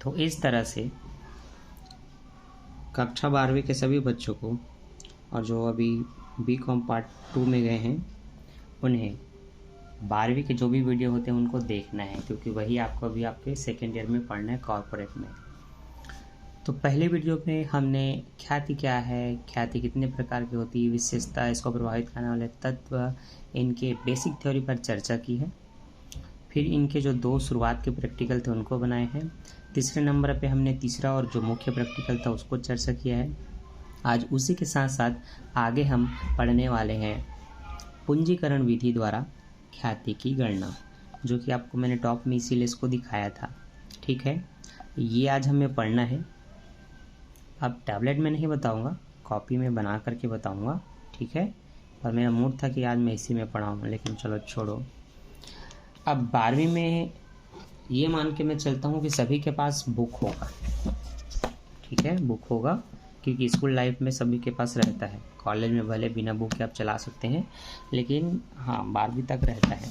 तो इस तरह से कक्षा 12वीं के सभी बच्चों को और जो अभी बीकॉम पार्ट 2 में गए हैं उन्हें 12वीं के जो भी वीडियो होते हैं उनको देखना है, क्योंकि वही आपको अभी आपके सेकेंड ईयर में पढ़ना है कॉर्पोरेट में। तो पहले वीडियो में हमने ख्याति क्या है, ख्याति कितने प्रकार की होती है, विशेषता, इसको प्रभावित करने वाले तत्व, इनके बेसिक थ्योरी पर चर्चा की है। फिर इनके जो 2 शुरुआत के प्रैक्टिकल थे उनको बनाए हैं। तीसरे नंबर पे हमने तीसरा और जो मुख्य प्रैक्टिकल था उसको चर्चा किया है। आज उसी के साथ साथ आगे हम पढ़ने वाले हैं पूंजीकरण विधि द्वारा ख्याति की गणना, जो कि आपको मैंने टॉप में इसीलिए इसको दिखाया था। ठीक है, ये आज हमें पढ़ना है। अब टैबलेट में नहीं बताऊंगा, कॉपी में बना करके बताऊंगा। ठीक है, और मेरा मूड था कि आज मैं इसी में पढ़ाऊँ, लेकिन चलो छोड़ो। अब 12वीं में ये मान के मैं चलता हूँ कि सभी के पास बुक होगा। ठीक है, बुक होगा, क्योंकि स्कूल लाइफ में सभी के पास रहता है। कॉलेज में भले बिना बुक के आप चला सकते हैं, लेकिन हाँ 12वीं तक रहता है।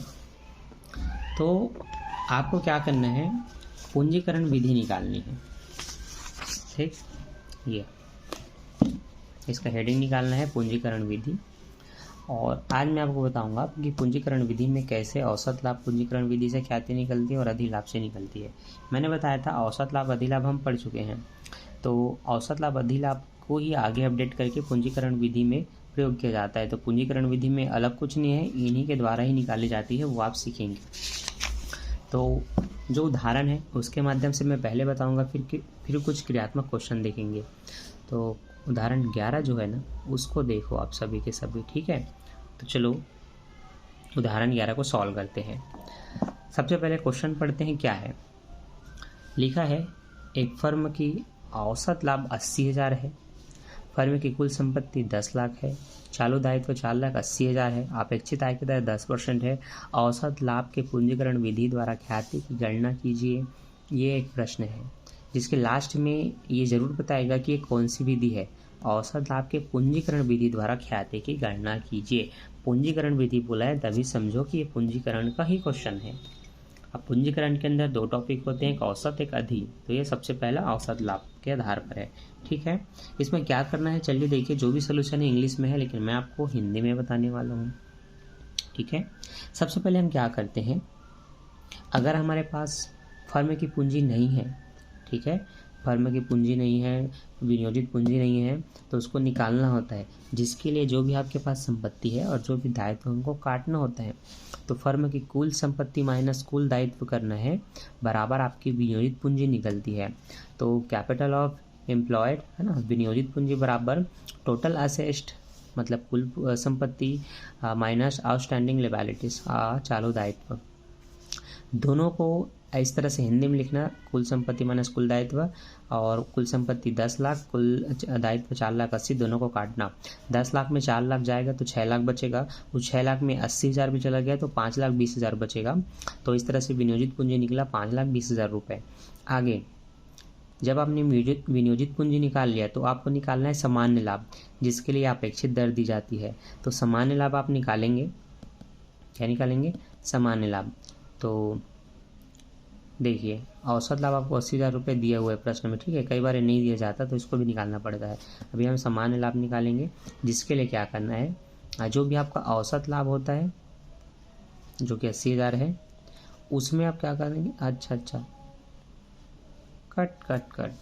तो आपको क्या करना है, पूंजीकरण विधि निकालनी है। ठीक, ये इसका हेडिंग निकालना है, पूंजीकरण विधि। और आज मैं आपको बताऊंगा कि पूंजीकरण विधि में कैसे औसत लाभ पूंजीकरण विधि से ख्याति निकलती है और अधिलाभ से निकलती है। मैंने बताया था औसत लाभ अधिलाभ हम पढ़ चुके हैं, तो औसत लाभ अधिलाभ को ही आगे अपडेट करके पूंजीकरण विधि में प्रयोग किया जाता है। तो पूंजीकरण विधि में अलग कुछ नहीं है, इन्हीं के द्वारा ही निकाली जाती है, वो आप सीखेंगे। तो जो उदाहरण है उसके माध्यम से मैं पहले बताऊंगा, फिर कुछ क्रियात्मक क्वेश्चन देखेंगे। तो उदाहरण 11 जो है ना, उसको देखो आप सभी के सभी। ठीक है, तो चलो उदाहरण 11 को सॉल्व करते हैं। सबसे पहले क्वेश्चन पढ़ते हैं। क्या है लिखा है, एक फर्म की औसत लाभ 80,000 है, फर्म की कुल संपत्ति 10 लाख है, चालू दायित्व 4,80,000 है, अपेक्षित आय की दर 10% है, औसत लाभ के पूंजीकरण विधि द्वारा ख्याति की गणना कीजिए। ये एक प्रश्न है जिसके लास्ट में ये जरूर बताएगा कि ये कौन सी विधि है। औसत लाभ के पूंजीकरण विधि द्वारा ख्याति की गणना कीजिए। पूंजीकरण विधि बोला है तभी समझो कि ये पूंजीकरण का ही क्वेश्चन है। अब पूंजीकरण के अंदर 2 टॉपिक होते हैं, एक औसत एक अधि। तो ये सबसे पहला औसत लाभ के आधार पर है। ठीक है, इसमें क्या करना है चलिए देखिए। जो भी सोल्यूशन है इंग्लिश में है, लेकिन मैं आपको हिंदी में बताने वाला हूँ। ठीक है, सबसे पहले हम क्या करते हैं, अगर हमारे पास फर्म की पूंजी नहीं है, ठीक है, फर्म की पूंजी नहीं है, विनियोजित पूंजी नहीं है, तो उसको निकालना होता है, जिसके लिए जो भी आपके पास संपत्ति है और जो भी दायित्व है उनको काटना होता है। तो फर्म की कुल संपत्ति माइनस कुल दायित्व करना है, बराबर आपकी विनियोजित पूंजी निकलती है। तो कैपिटल ऑफ एम्प्लॉयड है ना, विनियोजित पूंजी बराबर टोटल असेस्ट मतलब कुल संपत्ति माइनस आउटस्टैंडिंग लिएबिलिटीज चालू दायित्व। दोनों को इस तरह से हिंदी में लिखना, कुल संपत्ति माइनस कुल दायित्व, और कुल संपत्ति 10 लाख, कुल दायित्व 4,80,000, दोनों को काटना। 10 लाख में 4 लाख जाएगा तो 6 लाख बचेगा, उस 6 लाख में 80,000 भी चला गया तो 5,20,000 बचेगा। तो इस तरह से विनियोजित पूंजी निकला 5,20,000 रुपये। आगे जब आपने विनियोजित पूंजी निकाल लिया तो आपको निकालना है सामान्य लाभ, जिसके लिए अपेक्षित दर दी जाती है। तो सामान्य लाभ आप निकालेंगे, क्या निकालेंगे, सामान्य लाभ। तो देखिए औसत लाभ आपको 80,000 रुपये दिया हुआ है प्रश्न में। ठीक है, कई बार नहीं दिया जाता तो इसको भी निकालना पड़ता है। अभी हम सामान्य लाभ निकालेंगे, जिसके लिए क्या करना है, जो भी आपका औसत लाभ होता है जो कि 80,000 है, उसमें आप क्या करेंगे, अच्छा कट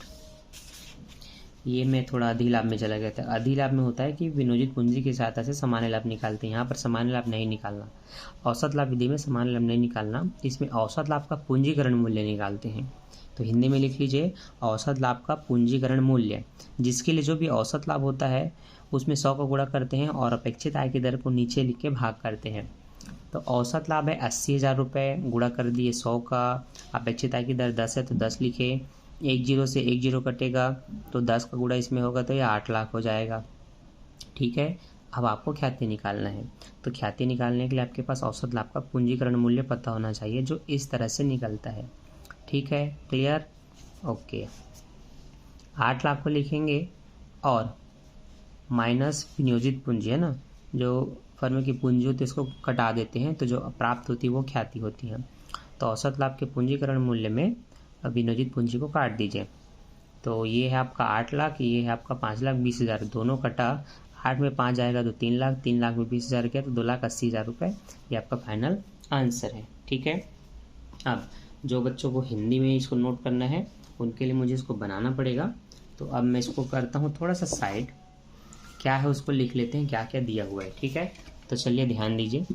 ये मैं थोड़ा अधिलाभ में चला गया था। अधिलाभ में होता है कि विनियोजित पूंजी की सहायता से सामान्य लाभ निकालते हैं, यहाँ पर सामान्य लाभ नहीं निकालना। औसत लाभ विधि में सामान्य लाभ नहीं निकालना, इसमें औसत लाभ का पूंजीकरण मूल्य निकालते हैं। तो हिंदी में लिख लीजिए, औसत लाभ का पूंजीकरण मूल्य, जिसके लिए जो भी औसत लाभ होता है उसमें 100 को गुणा करते हैं और अपेक्षित आय की दर को नीचे लिख के भाग करते हैं। तो औसत लाभ है 80,000 रुपये, गुणा कर दिए 100 का, अपेक्षित आय की दर 10 है तो 10 लिखे, 10 से 10 कटेगा तो 10 का गुणा इसमें होगा तो ये 8 लाख हो जाएगा। ठीक है, अब आपको ख्याति निकालना है। तो ख्याति निकालने के लिए आपके पास औसत लाभ का पूंजीकरण मूल्य पता होना चाहिए, जो इस तरह से निकलता है। ठीक है, क्लियर, ओके। 8 लाख को लिखेंगे और माइनस विनियोजित पूंजी है ना, जो फर्म की पूंजी होती है उसको कटा देते हैं, तो जो प्राप्त होती है वो ख्याति होती है। तो औसत लाभ के पूंजीकरण मूल्य में अब विनियोजित पूंजी को काट दीजिए। तो ये है आपका 8 लाख, ये है आपका 5,20,000, दोनों कटा, 8 में 5 जाएगा तो 3 लाख, 3 लाख में 20,000 गया तो 2,80,000 रुपये, ये आपका फाइनल आंसर है। ठीक है। अब जो बच्चों को हिंदी में इसको नोट करना है उनके लिए मुझे इसको बनाना पड़ेगा। तो अब मैं इसको करता हूँ थोड़ा सा साइड, क्या है उसको लिख लेते हैं, क्या क्या दिया हुआ है। ठीक है, तो चलिए ध्यान दीजिए।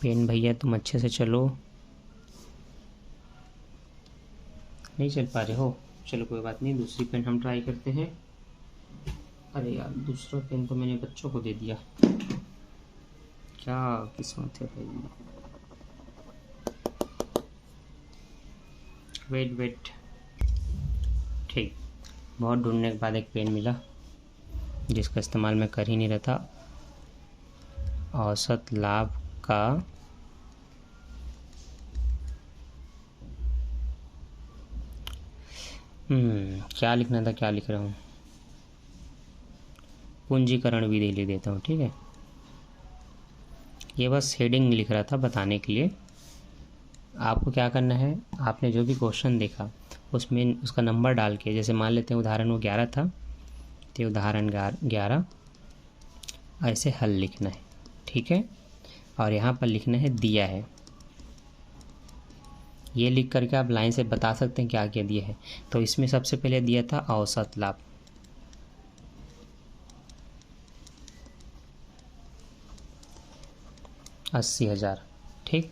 पेन भैया तुम अच्छे से चलो, नहीं चल पा रहे हो, चलो कोई बात नहीं, दूसरी पेन हम ट्राई करते हैं। अरे यार दूसरा पेन तो मैंने बच्चों को दे दिया, क्या किस्मत है भाई। वेट, ठीक, बहुत ढूंढने के बाद एक पेन मिला जिसका इस्तेमाल मैं कर ही नहीं रहा था। औसत लाभ का क्या लिखना था, क्या लिख रहा हूँ, पूंजीकरण विधि लिख देता हूँ। ठीक है, ये बस हेडिंग लिख रहा था बताने के लिए। आपको क्या करना है, आपने जो भी क्वेश्चन देखा उसमें उसका नंबर डाल के, जैसे मान लेते हैं उदाहरण वो 11 था, तो उदाहरण 11 ऐसे हल लिखना है। ठीक है, और यहाँ पर लिखना है दिया है, ये लिख करके आप लाइन से बता सकते हैं क्या क्या दिया है। तो इसमें सबसे पहले दिया था औसत लाभ, $80,000। ठीक,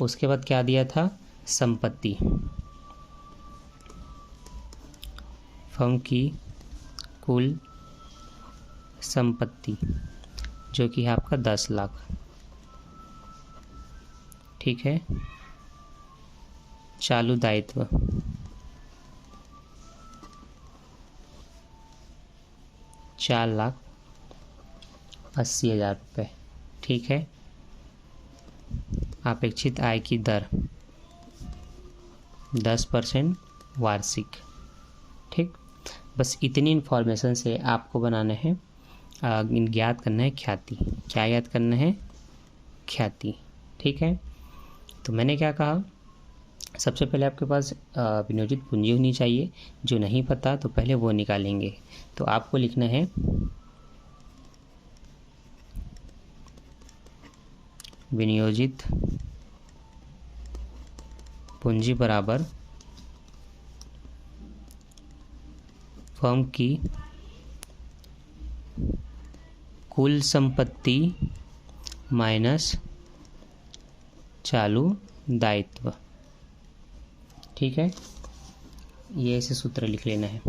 उसके बाद क्या दिया था, संपत्ति, फर्म की कुल संपत्ति जो कि है आपका 10 लाख। ठीक है, चालू दायित्व 4,80,000 रुपये। ठीक है, अपेक्षित आय की दर 10% वार्षिक। ठीक, बस इतनी इन्फॉर्मेशन से आपको बनाना है, ज्ञात करना है ख्याति। क्या याद करना है, ख्याति। ठीक है, तो मैंने क्या कहा, सबसे पहले आपके पास विनियोजित पूंजी होनी चाहिए, जो नहीं पता तो पहले वो निकालेंगे। तो आपको लिखना है विनियोजित पूंजी बराबर फर्म की कुल संपत्ति माइनस चालू दायित्व। ठीक है, ये ऐसे सूत्र लिख लेना है।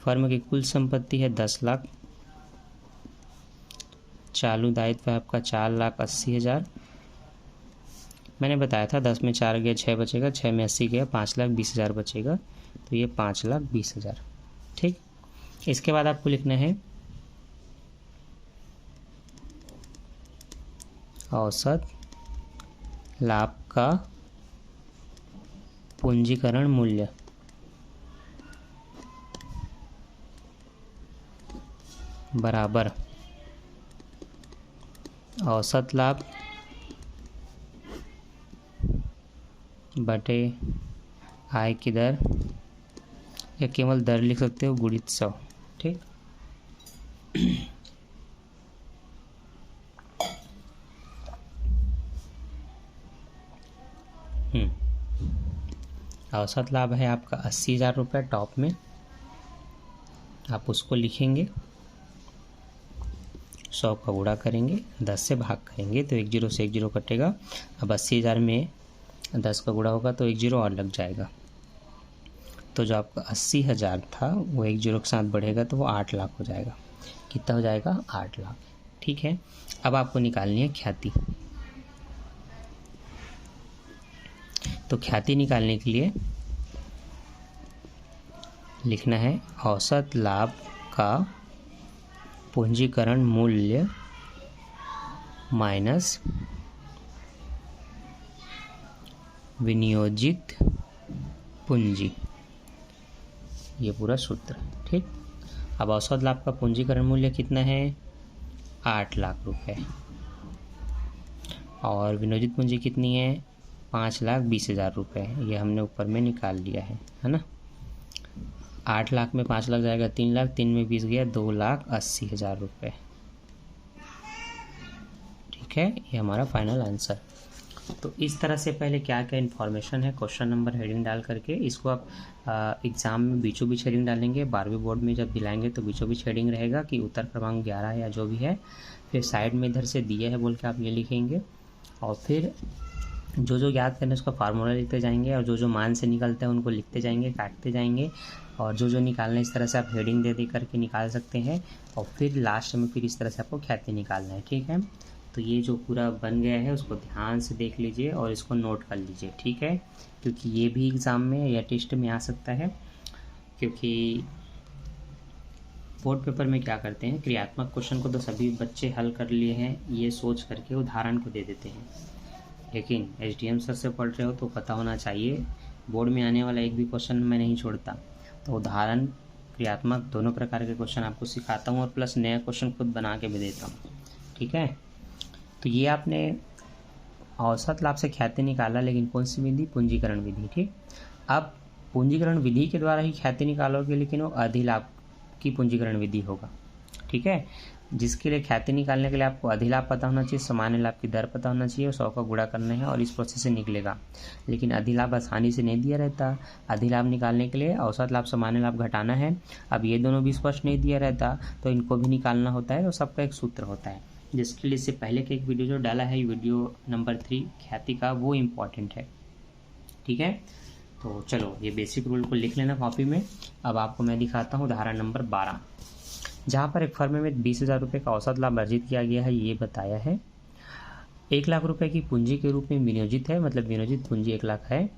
फर्म की कुल संपत्ति है 10 लाख, चालू दायित्व है आपका 4,80,000। मैंने बताया था 10 में 4 गया 6 बचेगा, 6 में 80 गया 5,20,000 बचेगा, तो ये 5,20,000। ठीक, इसके बाद आपको लिखना है औसत लाभ का पूंजीकरण मूल्य बराबर औसत लाभ बटे आय की दर, या केवल दर लिख सकते हो, गुणित 100। ठीक, औसत लाभ है आपका 80,000 रुपये टॉप में, आप उसको लिखेंगे, 100 का गुणा करेंगे, 10 से भाग करेंगे तो 1 0 से 1 0 कटेगा। अब 80,000 में 10 का गुणा होगा तो 1 0 और लग जाएगा, तो जो आपका 80,000 था वो 1 0 के साथ बढ़ेगा तो वो 8 लाख हो जाएगा। कितना हो जाएगा, 8 लाख। ठीक है, अब आपको निकालनी है ख्याति। तो ख्याति निकालने के लिए लिखना है औसत लाभ का पूंजीकरण मूल्य माइनस विनियोजित पूंजी, ये पूरा सूत्र। ठीक, अब औसत लाभ का पूंजीकरण मूल्य कितना है, 8 लाख रुपए। और विनियोजित पूंजी कितनी है? 5,20,000 रुपये। ये हमने ऊपर में निकाल लिया है ना। 8 लाख में 5 लाख जाएगा 3 लाख, 3 में 20 गया 2,80,000 रुपये। ठीक है, ये हमारा फाइनल आंसर। तो इस तरह से पहले क्या क्या इन्फॉर्मेशन है क्वेश्चन नंबर हेडिंग डाल करके इसको आप एग्ज़ाम में बीचों बीच हेडिंग डालेंगे। 12वीं बोर्ड में जब दिलाएंगे तो बीचों बीच हेडिंग रहेगा कि उत्तर क्रमांक 11 या जो भी है। फिर साइड में इधर से दिया है बोल के आप ये लिखेंगे, और फिर जो जो याद करना है उसका फार्मूला लिखते जाएंगे, और जो जो मान से निकलते हैं उनको लिखते जाएंगे, काटते जाएंगे, और जो जो निकालना है इस तरह से आप हेडिंग दे दे करके निकाल सकते हैं। और फिर लास्ट में फिर इस तरह से आपको ख्याति निकालना है। ठीक है, तो ये जो पूरा बन गया है उसको ध्यान से देख लीजिए और इसको नोट कर लीजिए। ठीक है, क्योंकि ये भी एग्ज़ाम में या टेस्ट में आ सकता है। क्योंकि बोर्ड पेपर में क्या करते हैं, क्रियात्मक क्वेश्चन को तो सभी बच्चे हल कर लिए हैं ये सोच करके उदाहरण को दे देते हैं, लेकिन एसडीएम सर से पढ़ रहे हो तो पता होना चाहिए बोर्ड में आने वाला एक भी क्वेश्चन मैं नहीं छोड़ता। तो उदाहरण क्रियात्मक दोनों प्रकार के क्वेश्चन आपको सिखाता हूँ और प्लस नया क्वेश्चन खुद बना के भी देता हूँ। ठीक है, तो ये आपने औसत लाभ से ख्याति निकाला, लेकिन कौन सी विधि? पूंजीकरण विधि। ठीक, अब पूंजीकरण विधि के द्वारा ही ख्याति निकालोगे, लेकिन वो अधिलाभ की पूंजीकरण विधि होगा। ठीक है, जिसके लिए ख्याति निकालने के लिए आपको अधिलाभ पता होना चाहिए, सामान्य लाभ की दर पता होना चाहिए, 100 का गुणा करना है और इस प्रोसेस से निकलेगा। लेकिन अधिलाभ आसानी से नहीं दिया रहता। अधिलाभ निकालने के लिए औसत लाभ सामान्य लाभ घटाना है। अब ये दोनों भी स्पष्ट नहीं दिया रहता तो इनको भी निकालना होता है, तो सबका एक सूत्र होता है, जिसके लिए इससे पहले के एक वीडियो जो डाला है वीडियो नंबर 3 ख्याति का, वो इम्पॉर्टेंट है। ठीक है, तो चलो ये बेसिक रूल को लिख लेना कॉपी में। अब आपको मैं दिखाता हूँ उदाहरण नंबर 12, जहाँ पर एक फर्म में 20,000 रुपये का औसत लाभ अर्जित किया गया है। ये बताया है 1 लाख रुपए की पूंजी के रूप में विनियोजित है, मतलब विनियोजित पूंजी 1 लाख है।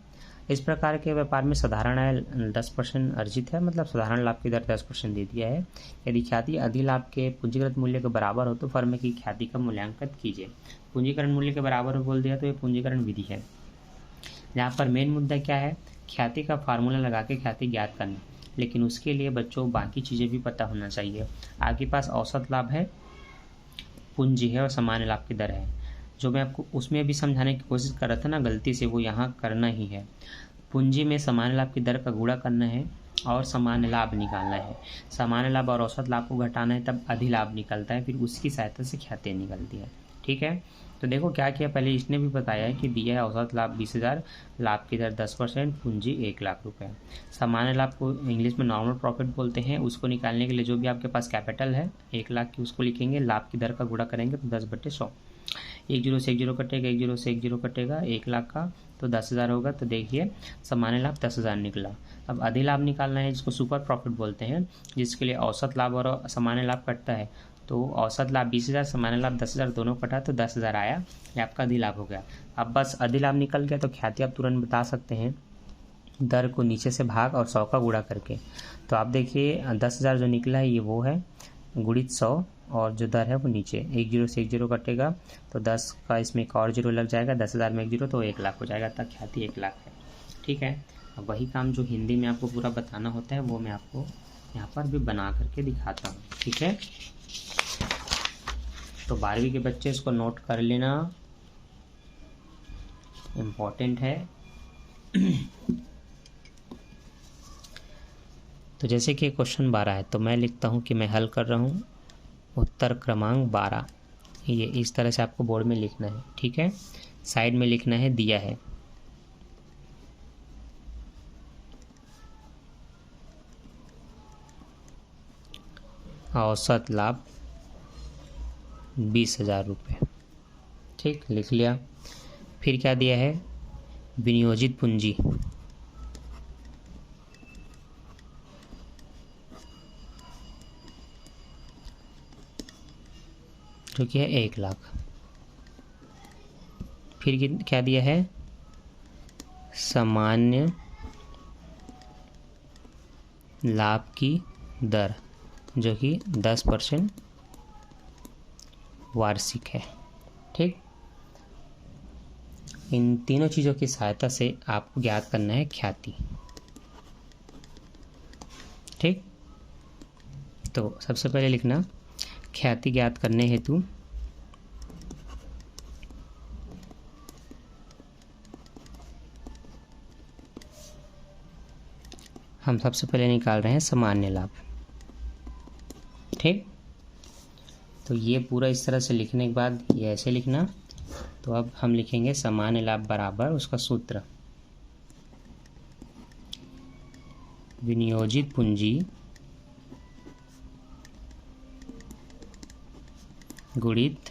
इस प्रकार के व्यापार में साधारण आय 10% अर्जित है, मतलब साधारण लाभ की दर 10% दे दिया है। यदि ख्याति अधिलाभ के पूंजीगत मूल्य के बराबर हो तो फर्म की ख्याति का मूल्यांकन कीजिए। पूंजीकरण मूल्य के बराबर हो बोल दिया तो ये पूंजीकरण विधि है, जहाँ पर मेन मुद्दा क्या है, ख्याति का फार्मूला लगा के ख्याति ज्ञात करना। लेकिन उसके लिए बच्चों बाकी चीज़ें भी पता होना चाहिए। आपके पास औसत लाभ है, पूंजी है और सामान्य लाभ की दर है। जो मैं आपको उसमें भी समझाने की कोशिश कर रहा था ना, गलती से वो यहाँ करना ही है। पूंजी में सामान्य लाभ की दर का गुणा करना है और सामान्य लाभ निकालना है। सामान्य लाभ और औसत लाभ को घटाना है, तब अधिलाभ निकलता है, फिर उसकी सहायता से ख्याति निकलती है। ठीक है, तो देखो क्या किया, पहले इसने भी बताया है कि दिया है औसत लाभ 20,000, लाभ की दर 10%, पूंजी 1 लाख रुपए। सामान्य लाभ को इंग्लिश में नॉर्मल प्रॉफिट बोलते हैं। उसको निकालने के लिए जो भी आपके पास कैपिटल है 1 लाख की, उसको लिखेंगे, लाभ की दर का गुणा करेंगे तो 10/100। 1 0 से 1 0 कटेगा, 1 0 से 1 0 कटेगा, 1 लाख का तो 10,000 होगा। तो देखिए सामान्य लाभ 10,000 निकला। अब अधिलाभ निकालना है, जिसको सुपर प्रॉफिट बोलते हैं, जिसके लिए औसत लाभ और सामान्य लाभ कटता है। तो औसत लाभ 20,000, सामान्य लाभ 10,000, दोनों कटा तो 10,000 आया, ये आपका अधिलाभ हो गया। अब बस अधिलाभ निकल गया तो ख्याति आप तुरंत बता सकते हैं, दर को नीचे से भाग और 100 का गुणा करके। तो आप देखिए 10,000 जो निकला है ये वो है, गुणित 100 और जो दर है वो नीचे। 1 0 से 1 0 कटेगा तो 10 का इसमें एक और 0 लग जाएगा, 10,000 में 1 0 तो 1 लाख हो जाएगा, तब ख्याति 1 लाख है। ठीक है, अब वही काम जो हिंदी में आपको पूरा बताना होता है वो मैं आपको यहाँ पर भी बना करके दिखाता हूँ। ठीक है, तो 12वीं के बच्चे इसको नोट कर लेना, इम्पोर्टेंट है। तो जैसे कि क्वेश्चन 12 है तो मैं लिखता हूँ कि मैं हल कर रहा हूँ उत्तर क्रमांक 12। ये इस तरह से आपको बोर्ड में लिखना है। ठीक है, साइड में लिखना है दिया है औसत लाभ 20,000 रुपये। ठीक, लिख लिया। फिर क्या दिया है, विनियोजित पूंजी जो कि है 1 लाख। फिर क्या दिया है, सामान्य लाभ की दर जो कि 10% वार्षिक है। ठीक, इन तीनों चीज़ों की सहायता से आपको ज्ञात करना है ख्याति। ठीक, तो सबसे पहले लिखना ख्याति ज्ञात करने हेतु हम सबसे पहले निकाल रहे हैं सामान्य लाभ। ठीक, तो ये पूरा इस तरह से लिखने के बाद ये ऐसे लिखना। तो अब हम लिखेंगे सामान्य लाभ बराबर उसका सूत्र विनियोजित पूंजी गुणित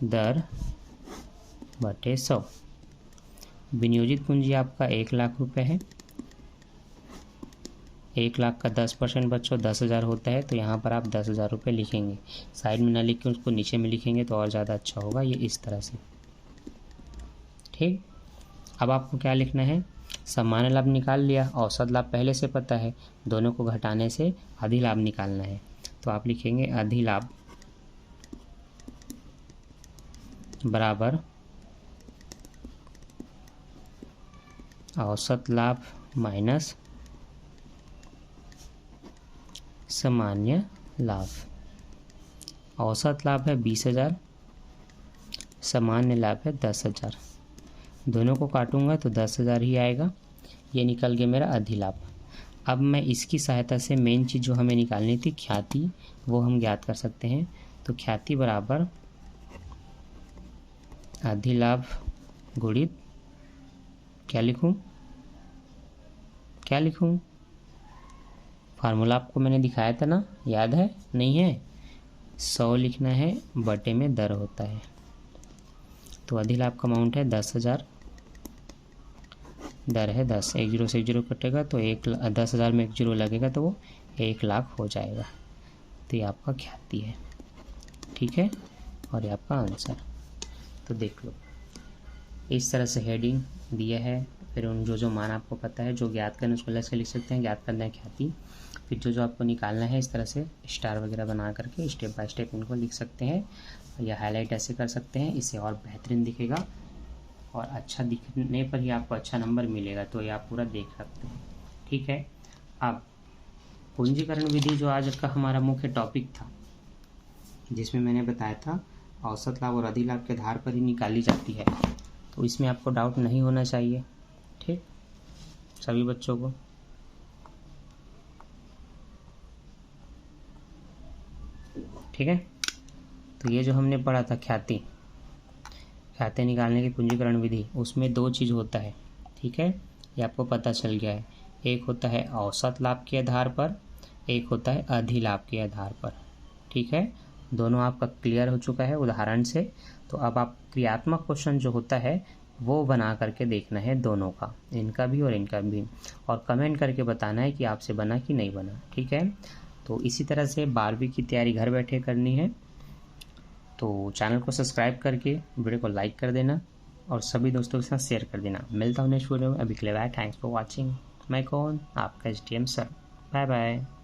दर बटे 100। विनियोजित पूंजी आपका 1,00,000 रुपये है। 1,00,000 का 10% बच्चों 10,000 होता है, तो यहाँ पर आप 10,000 रुपये लिखेंगे। साइड में ना लिख के उसको नीचे में लिखेंगे तो और ज़्यादा अच्छा होगा, ये इस तरह से। ठीक, अब आपको क्या लिखना है, सामान्य लाभ निकाल लिया, औसत लाभ पहले से पता है, दोनों को घटाने से अधिलाभ निकालना है। तो आप लिखेंगे अधिलाभ बराबर औसत लाभ माइनस सामान्य लाभ। औसत लाभ है 20,000, सामान्य लाभ है 10,000। दोनों को काटूंगा तो 10,000 ही आएगा। ये निकल गया मेरा अधिलाभ। अब मैं इसकी सहायता से मेन चीज़ जो हमें निकालनी थी ख्याति, वो हम ज्ञात कर सकते हैं। तो ख्याति बराबर अधिलाभ गुणित क्या लिखूं, क्या लिखूं, फार्मूला आपको मैंने दिखाया था ना, याद है? नहीं है? 100 लिखना है, बटे में दर होता है। तो अधिलाभ का अमाउंट है 10,000, दर है 10। 1 0 से 1 0 कटेगा तो 10,000 में 1 0 लगेगा तो वो 1,00,000 हो जाएगा। तो ये आपका ख्याति है। ठीक है, और ये आपका आंसर। तो देख लो, इस तरह से हेडिंग दिया है। फिर उन जो मान आपको पता है, जो ज्ञात करना है उसको अलग से लिख सकते हैं, ज्ञात करना है ख्याति। फिर जो आपको निकालना है इस तरह से स्टार वगैरह बना करके स्टेप बाय स्टेप इनको लिख सकते हैं, या हाईलाइट ऐसे कर सकते हैं। इससे और बेहतरीन दिखेगा और अच्छा दिखने पर ही आपको अच्छा नंबर मिलेगा। तो ये आप पूरा देख सकते हैं। ठीक है, अब पूंजीकरण विधि जो आज का हमारा मुख्य टॉपिक था, जिसमें मैंने बताया था औसत लाभ और अधिलाभ के आधार पर ही निकाली जाती है, तो इसमें आपको डाउट नहीं होना चाहिए। ठीक, सभी बच्चों को। ठीक है, तो ये जो हमने पढ़ा था ख्याति निकालने की पूंजीकरण विधि, उसमें 2 चीज़ होता है। ठीक है, ये आपको पता चल गया है। एक होता है औसत लाभ के आधार पर, एक होता है अधिलाभ के आधार पर। ठीक है, दोनों आपका क्लियर हो चुका है उदाहरण से। तो अब आप क्रियात्मक क्वेश्चन जो होता है वो बना करके देखना है, दोनों का, इनका भी और इनका भी, और कमेंट करके बताना है कि आपसे बना कि नहीं बना। ठीक है, तो इसी तरह से 12वीं की तैयारी घर बैठे करनी है। तो चैनल को सब्सक्राइब करके वीडियो को लाइक कर देना और सभी दोस्तों के साथ शेयर कर देना। मिलता हूँ नेक्स्ट वीडियो में। अभी के लिए बाय, थैंक्स फॉर वॉचिंग। मैं कौन, आपका STM सर। Bye bye.